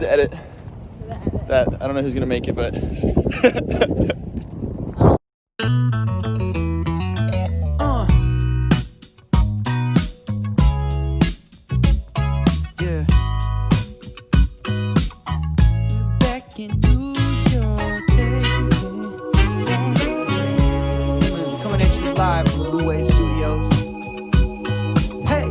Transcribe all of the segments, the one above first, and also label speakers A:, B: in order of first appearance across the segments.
A: the edit. That I don't know who's gonna make it, but.
B: Yeah. Back in New York, coming at you live from the Blue Wave Studios. Hey,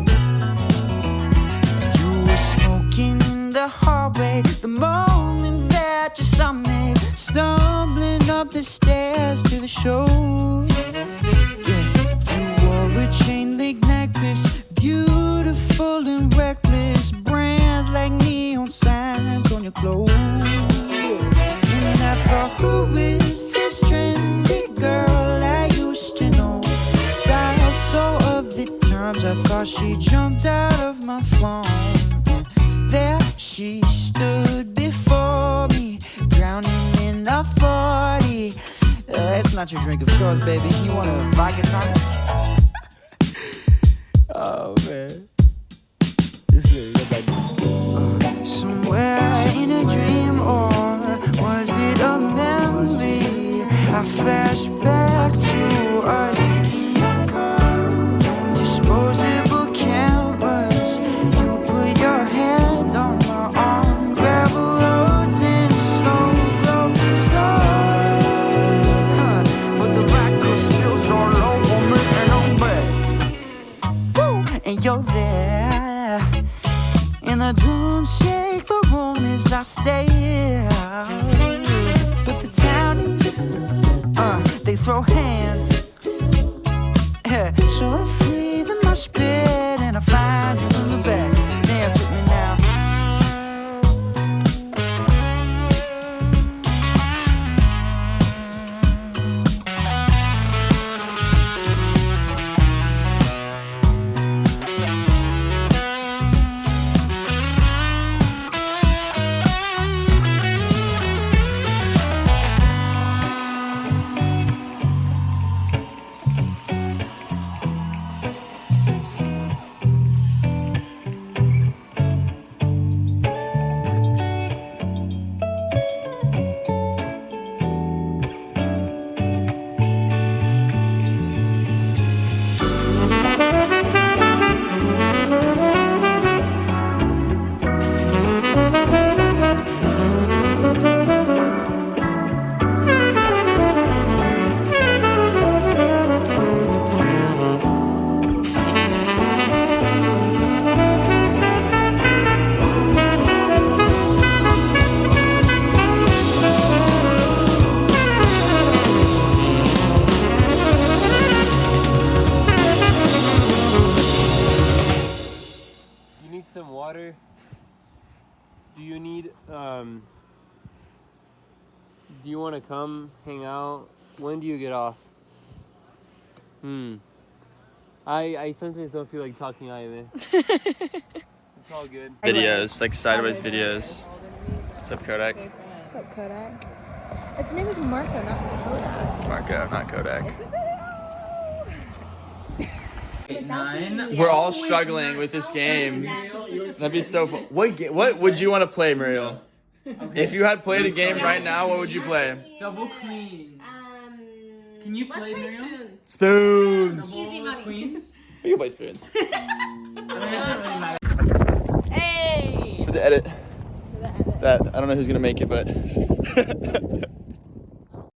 B: you were smoking in the hallway the moment that you saw me stumbling up the stairs to the show. Yeah, you wore a chain link necklace, beautiful and reckless, brands like neon signs on your clothes. And I thought, who is this trendy girl I used to know? Style so of the times, I thought she jumped out of my phone. And there she stood before me, drowning in a 40. That's not your drink of choice, baby. You want a vodka tonic? Oh man, this is somewhere in a dream, or was it a memory? I flash back to us in your car, disposable cameras. You put your hand on my arm, gravel roads and slow. But the vodka spills all over me and I'm back. And you're there, and the drums shake the room as I stay here. But the townies, they throw hands. So I flee the mosh pit and I find you in the back. Dance with me now.
C: Some water. Do you need do you want to come hang out? When do you get off? I sometimes don't feel like talking either. It's all good.
A: Videos, like sideways videos. What's up, Kodak?
D: What's up, Kodak? Its name is Marco, not Kodak.
A: Marco, not Kodak.
E: 8, 9.
A: We're all struggling with this game. That'd be so fun. What would you want to play, Muriel?
E: Okay.
A: If you had played a game right now, what would you play?
E: Double queens. Can you play, Muriel?
A: Spoons.
E: Double queens.
A: You can play spoons.
E: I mean, it doesn't really matter.
D: Hey!
A: For the edit. That I don't know who's gonna make it, but.